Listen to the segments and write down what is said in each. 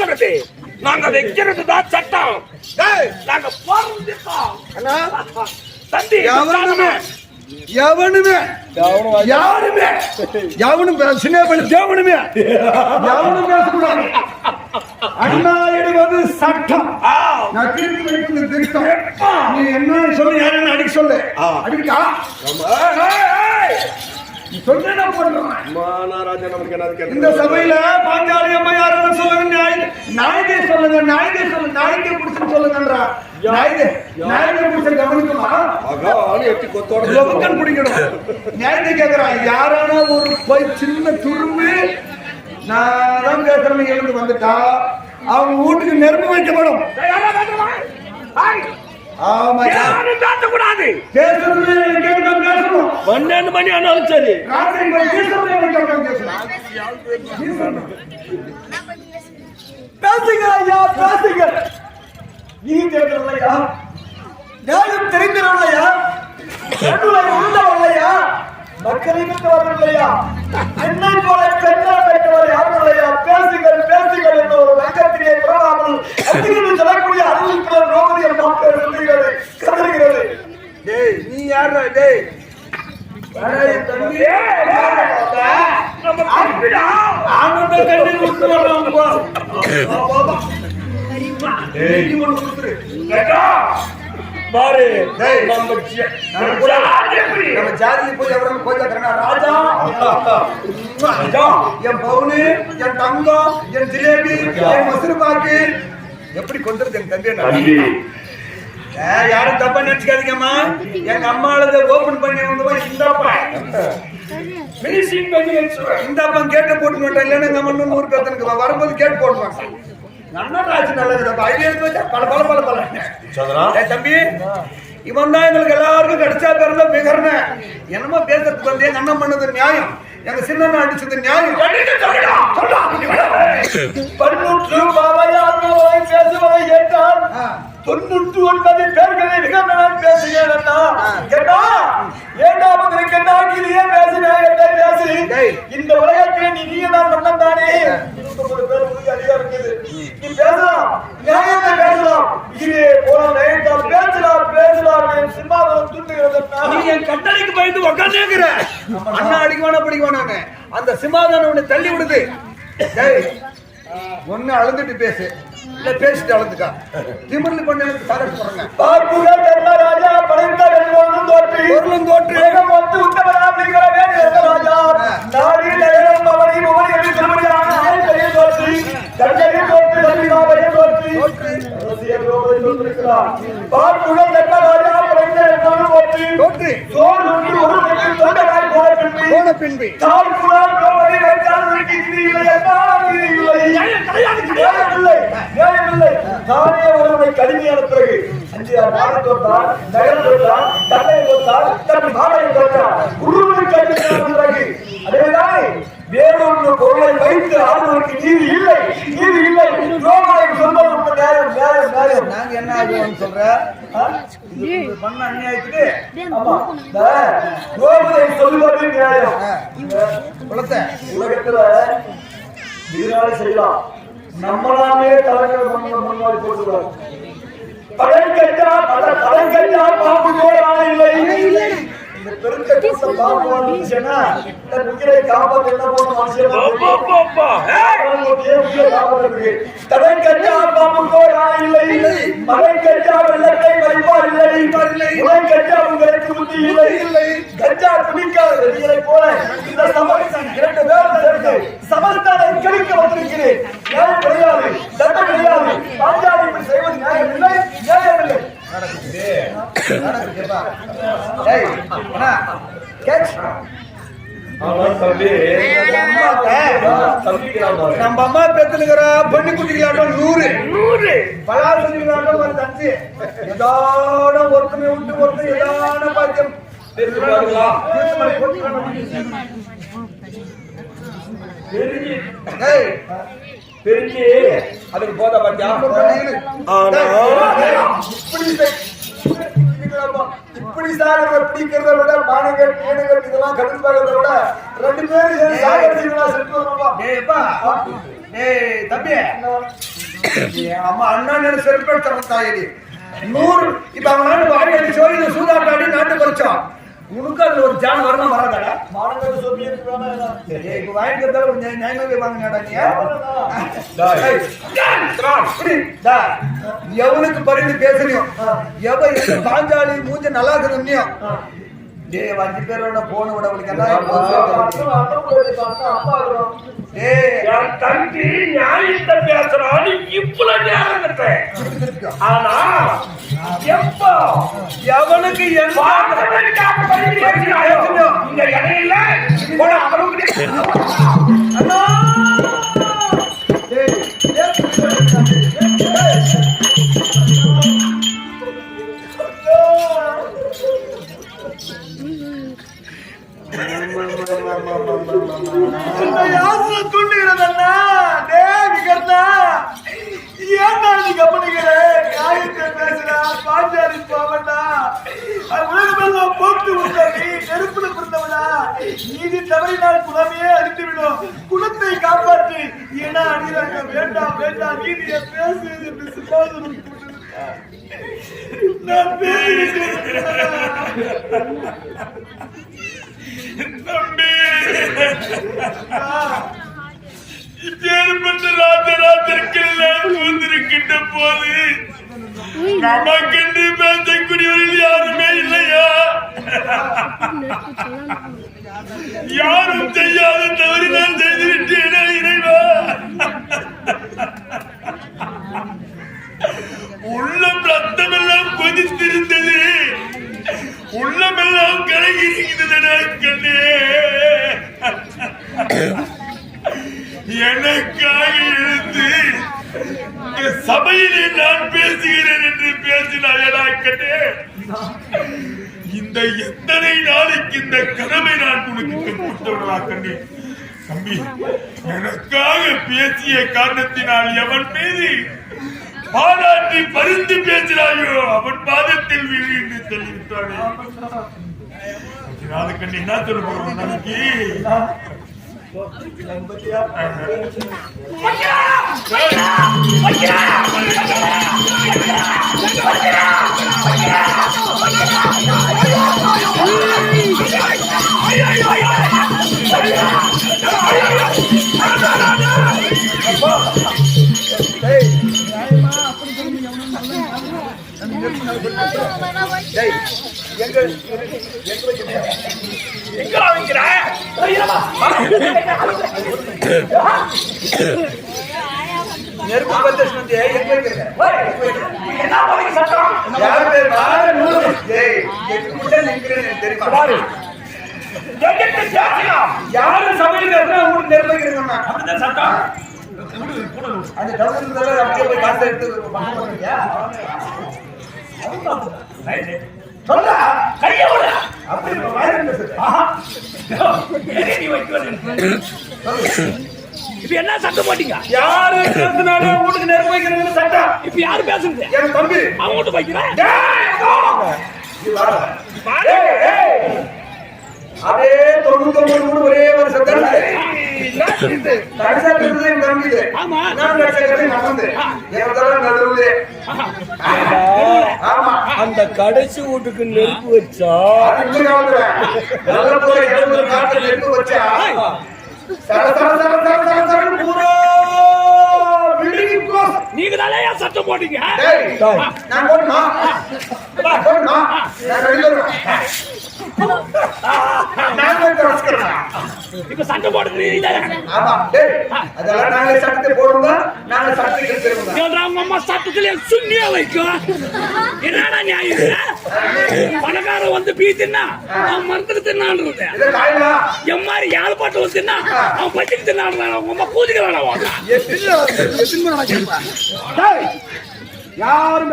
பேசுறது நாங்க வைக்கிறது தான் சட்டம். நாங்க போறது தந்தி எவனுமே பேசக்கூடாது. அண்ணா எடுவது சட்டம். நான் திருப்பி வைக்கிறது திருத்தம். நீ என்ன சொல்லு, யாருன்னு அடிக்க சொல்லு. அடிக்கா இந்த சபையில பாஞ்சாலி அம்மா யாரும் சொல்லுங்க, நாயகே சொல்லுங்க, நாயகே சொல்லுங்க, நாயகே புடிச்சு சொல்லுங்கன்றா. நாயகே புடிச்சு கவனிக்குமா? பிடிக்கணும். நாயகே கேக்குறான், யாரான ஒரு போய் சின்ன துரும்பு நான் தான் கேட்கறேன் எழுந்து வந்துட்டா அவங்க வீட்டுக்கு நெருப்பு வைக்கப்படும். ஆமா, பேசக்கூடாது. பேசணும். 12 மணி ஆனாலும் சரி. பேசுங்க ஐயா, பேசுங்க. நீ கேட்கலையா? ஞானம் தெரிந்தவர்களையா? உள்ளவர்களையா? மக்களை பெற்றவர்களையா? என்னை போல பெண்ணா பெற்றவர் யாருடைய? பேசுங்கள் பேசுங்கள் என்ற ஒரு வங்கத்திலே புறவாமல் சொல்லக்கூடிய அருள்கிற ரோமதி சொல்லுகிறது கதறுகிறது. டேய் நீ யாரா? டேய் ஜாதியை போய் எவ்வளவு போய் ராஜா என் பவுனு, என் தங்கம், என் ஜிலேபி, என் மசுறு பாக்கு எப்படி கொண்டுறது என் தம்பி. யாரும் தப்பா நினைச்சுக்காதீங்கம்மா. எங்க அம்மாளத ஓபன் பண்ணி வந்து இந்தாப்பா இந்தாப்பா கேட்ட போட்டு மாட்டேன். இல்லைன்னா எங்க அம்மா 100 பேருக்கு வரும்போது கேட்டு போடுவாங்க. நன்னராஜ் நல்லது பல பல பல பல தம்பி. இவன் தான் எங்களுக்கு எல்லாருக்கும் கிடைச்சா பிறந்த மிகர்ன என்னமோ பேசுறதுக்கு வந்து எங்க அண்ணன் பண்ணது நியாயம், எங்க சின்ன அடிச்சது நியாயம். 18 பாபாய் பேசுவதை கேட்டால் 99 பேர்களை மிக பேசுகிறேன். ஏண்டாவது கேட்டாக்கிலேயே பேசி இந்த உலகத்தில் நீ தான் சொன்னம் தானே. 29 பேர் அதிகாரம் இருக்குது. நீ பேசலாம், நியாயத்தை பேசலாம். இதே போல நயத்தால் பேசலாம் சிம்மாவனம் தூண்டுகிறது. நீ என் கட்டளைக்கு பயந்து உட்காந்துங்கிற அண்ணா அடிக்குவானா பிடிக்குவானாங்க. அந்த சிம்மாதானம் உன்னை தள்ளி விடுது. ஒன்னு அளந்துட்டு பேசு, இல்ல பேசிட்டு அளந்துக்கா. திமிர்லி பண்ண சாரஸ் போடுங்க. பார்ப்புகள் தர்மராஜா படைத்த வெல்வனும் தோற்று பொருளும் தோற்று வேகம் வந்து உத்தமரா அப்படிங்கிற வேண்டிய ராஜா நாடி நகரம் அவனை முகனை எப்படி திருமணியான ஆயத்தையே தோற்று கண்கையை தோற்று சந்திகாவையே தோற்று ரசிகர் ரோகை தோற்றிருக்கிறார். பார்ப்புகள் தர்மராஜா படைத்த வெல்வனும் தோற்று சோர் நோக்கி ஒரு நெற்றில் தொண்டராய் போன பின்பு தாழ் குழால் ரோகை வைத்தால் நானே ஒருவனை கடுமையான பிறகு 5 நாள் தோற்றால் நகரம் தோற்றால் தன்னை தோற்றால் தன் மாலை தோற்றால் உருவனை கடுமையான பிறகு அதேதான் வேறொரு பொருளை வைத்து ஆடுவதற்கு நீதி இல்லை. ரோமனை சொல்வது நேரம். நாங்க என்ன ஆகுவோம்னு சொல்ற பண்ண அநியாயத்துக்கு ரோமனை சொல்வது நியாயம். உலகத்துல இதனால செய்யலாம். நம்மளாமே தலைவர் முன்னாடி போட்டுருவாங்க. படம் கட்டா பாம்பு போல இல்லை. இந்த பெருங்கட்ட பாம்பு வந்துச்சுன்னா உயிரை காப்பாற்ற என்ன போன மனுஷன் தடம் கட்டா பாம்பு போல இல்லை. மரம் கட்டா வெள்ளத்தை வைப்பார் இல்லை. உலகம் கட்டா உங்களுக்கு புத்தி இல்லை. கஞ்சா குடிக்காத வெளியை போல இந்த சமரசம் 2 பேரும் சமரத்தானை கழிக்க வந்திருக்கிறேன். நியாயம் கிடையாது, சட்டம் கிடையாது. பாஞ்சாலி இப்படி செய்வது நியாயம் இல்லை. நம்ம அம்மா பெத்துக்கிற பொண்ணு குட்டிகளாட்டம் 100 பலாறு குட்டிகளாட்டம் ஒரு 5 ஏதான ஒருத்தனை விட்டு ஒருத்தர் ஏதான பாக்கியம் பெருக்கி அதுக்கு போத பாத்தியா. இப்படி சாகர பிடிக்கிறத விட மானங்கள் மீனங்கள் இதெல்லாம் கடுப்பு பார்க்கறத விட 2 பேரும் சாகர செத்து வருவாங்க. தம்பி அம்மா அண்ணா செருப்பெடுத்த தாயடி 100 இப்ப அவங்க வாடி அடிச்சோ இது சூதாட்டாடி நாட்டு குறைச்சோம் உனக்கு அதுல ஒரு ஜான் வரணும் வராதடா இப்ப வாங்கிக்கிறதால ஒரு நியாயமாவே வாங்கினாடா எவனுக்கு பரிந்து பேசுறியோ எவ பாஞ்சாலி மூஞ்ச நல்லா இருக்குதுன்னியோ டேய் 5 பேரோட போன விட உங்களுக்கு என் தம்பி நியாயத்தை பேசுறான்னு இவ்வளவு நேரம் இருப்பேன். ஆனா எப்போ எவனுக்கு இந்த இடையில துண்டுகிறதா டே விகர்தா ஏன்டா நீ கப்பனிக்கிற நியாயத்தை பேசுறா பாஞ்சாலி பாவண்டா உலகமெல்லாம் போட்டு விட்டாடி நெருப்புல பிறந்தவனா நீதி தவறினால் குலமே அழித்துவிடும் குலத்தை காப்பாற்றி ஏன்னா அடிறாங்க வேண்டாம் வேண்டாம் நீதியை பேசு என்று சுபாதனம் நான் பேசிட்டேன் தம்பி இப்பேற்பட்ட ராத்திற்கெல்லாம் பூந்திருக்கின்ற போது நமக்கென்று பேசக்கூடியவர்கள் யாருமே இல்லையா? யாரும் செய்யாத தவறு நான் செய்துவிட்டேனே இறைவா. உள்ளம் ரத்தமெல்லாம் கொதித்திருந்தது, உள்ளமெல்லாம் கலங்கி இருக்கிறது கண்ணே. எனக்காக எழுந்து சபையிலே நான் பேசுகிறேன் என்று பேசினாயடா கண்ணே. இந்த எத்தனை நாளைக்கு இந்த கடமை நான் உனக்கு கற்றுவிடலா கண்ணே. தம்பி, எனக்காக பேசிய காரணத்தினால் எவன் மீது பாராட்டி பரிந்து பேசினாயோ அவன் பாதத்தில் விழி என்று சொல்லிவிட்டானே. கண்ணி என்ன சொல்ல போறோம் நாளைக்கு? நெருப்பு பத்தி யாரும் சமையல் நெருப்பிக்கிறீங்க சட்டம் அந்த அப்படியே போய் காசு எடுத்து சொல்ல கைய அப்படி இப்ப என்ன சட்டம் போட்டீங்க? யாரு பேசினாலும் வீட்டுக்கு நெருப்பு வைக்கிறது சட்டம். இப்ப யாரு பேசுறது? என் தம்பி அவங்க வீட்டு வைக்கிறேன். அதே 99 ஒரே ஒரு சட்டம் கடைசியா இருந்தது என் தம்பி. ஆமா, நான் நடந்து என் நடுவுல ஆமா அந்த கடைசி வீட்டுக்கு நெருப்பு வச்சா நெருப்பு வச்சா நீங்க தானே சட்டம் போட்டீங்க. நான் போடணுமா? இப்ப சட்டம் போடுறது அதெல்லாம் நாங்களே சட்டத்தை போடுவோம். நாங்க சட்டத்தை அம்மா சட்டத்திலே சுண்ணியா வைக்கும். என்னடா நியாயம்? பணக்காரன் வந்து பீ தின்னா அவன் மரத்துக்கு தின்னான்றது, என் மாதிரி யாழ் பாட்டு வந்து தின்னா அவன் பச்சுக்கு தின்னான். அவங்க அம்மா பூஜைக்கு வேணாம் யாரும்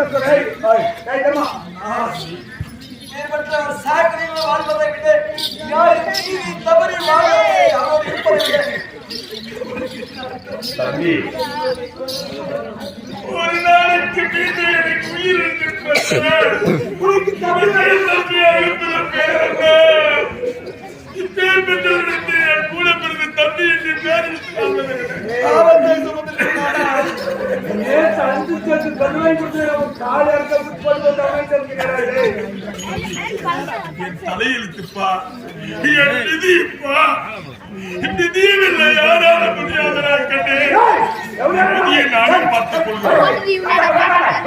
ஒரு நாளைக்கு மீது எனக்கு உயிர் உனக்கு இப்பேர் பெற்றவர்களுக்கு என் கூட பிறந்த தம்பி என்று பேர் கண்ணு வாங்கி கொடுத்து கால் இறக்க புட்டு என் தலையெழுத்துப்பா என் நிதிப்பா நிதியும் இல்லை யாரால முடியாதா கண்டே நிதியை நானே பார்த்துக் கொள்கிறேன்.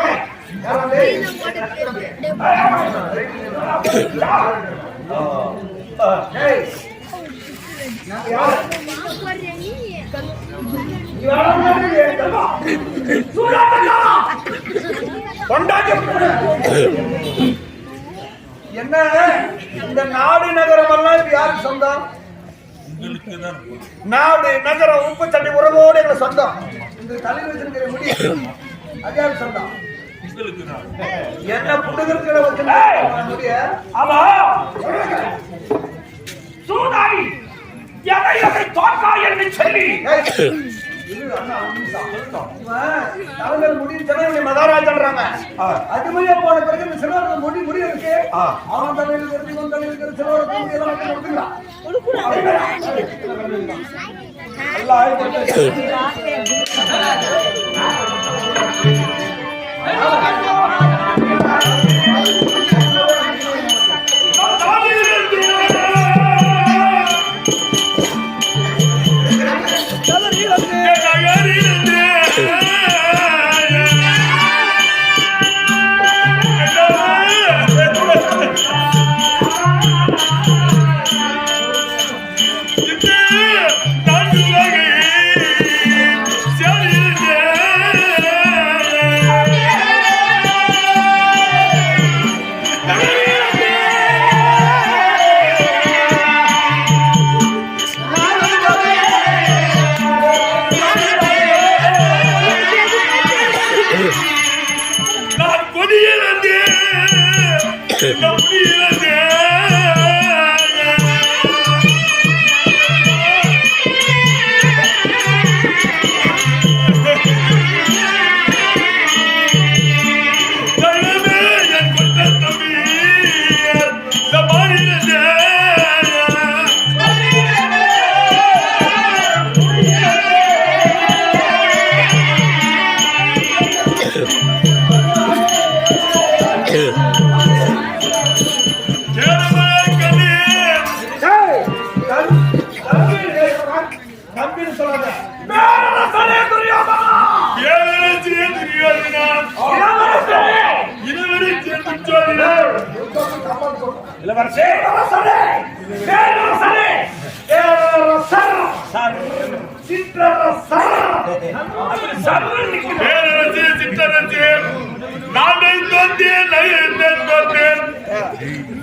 என்ன இந்த நாடு நகரம் எல்லாம் இப்ப யாருக்கு சொந்தம்? நாடு நகரம் உப்பு தண்ணி உறவோடு எங்களுக்கு சொந்தம். இந்த தலைவர் வச்சிருக்கிற முடி அது யாருக்கு சொந்தம்? என்ன புடுகிறதுல முடிய சூதாடி எதை எதை தோற்கா என்று சொல்லி தலைவர் முடி ஜனவரி மகாராஜான்றாங்க. அது மாதிரியா போன பிறகு இந்த சிலவர்கள் முடி இருக்கு. அவன் தலையில் இருந்து இவன் தலையில் இருக்கிற சிலவர்கள் முடி எல்லாம் கொடுத்துக்கலாம்.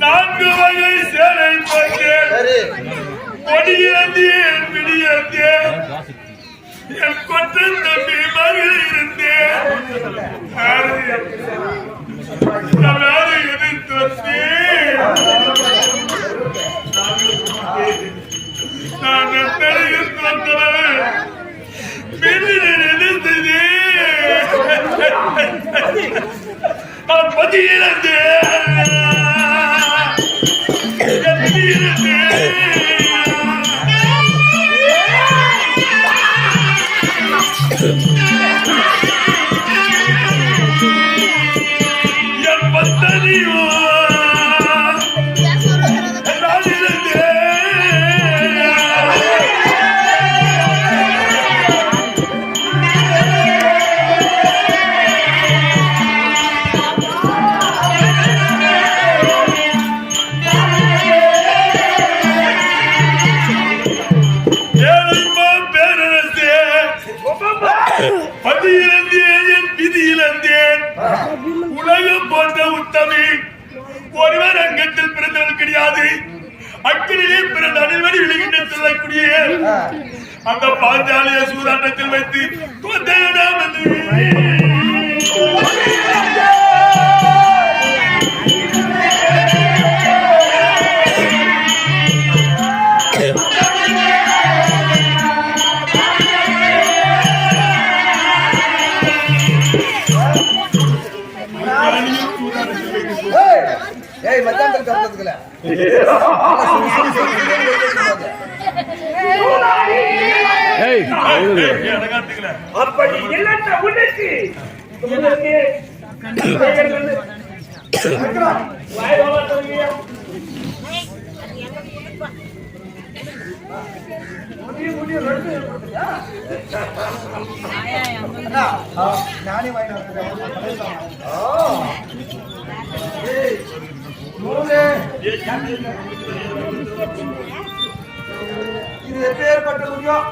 நான்கு வகை சேலை கொடியேந்தேன் பிடியேந்தேன் என் கொற்றன் தம்பி மகள் இருந்தேன் நான் நெருங்கில் தோன்றவன் நினைத்தது நான் பதியிழந்தேன் என் பத்தனியோ உலகம் போன்ற உத்தமி ஒருவர் அங்கத்தில் பிறந்தவர் கிடையாது. அக்கிலே பிறந்த அணில்வடி விழுகின்ற சொல்லக்கூடிய அந்த பாஞ்சாலிய சூதாட்டத்தில் வைத்து அப்படி இல்லைன்ற உன்னுக்கு நானே இது எப்பேற்பட்ட முடியும்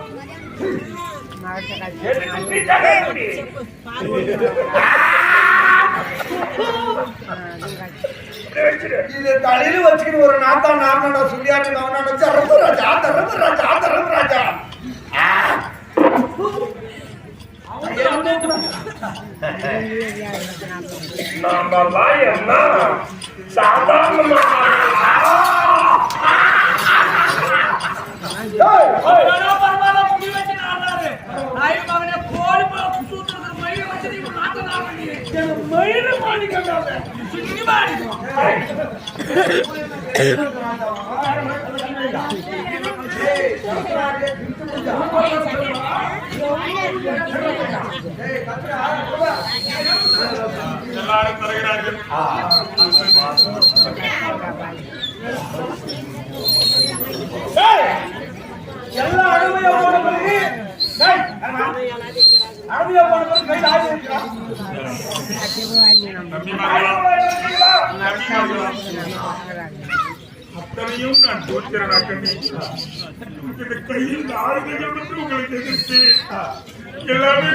இது தலையில வச்சுக்கிட்டு ஒரு நாத்தா நாம சுண்டியாட்டு தரம்பு ராஜா தரம்பு ராஜா தரம்பு ராஜா நம்மலாம் என்ன சாதாரணமா பரவாயில்ல புடி வச்சு நாடாரு நாய் மகனே கோழி சூத்திர மயில வச்சு நீ நாட்ட நாடு மயில மாணிக்கறாங்க சுண்ணி மாணிக்கம் எல்லாரும் தருகிறார்கள். எல்லாம் அழுமையா போன பிறகு அழுமையா போன பிறகு கையில் ஆடி இருக்கிறான் அத்தனையும் நான் தோற்கிறேன். கையில் ஆயுதங்கள் வந்து உங்களுக்கு எதிர்த்து எல்லாமே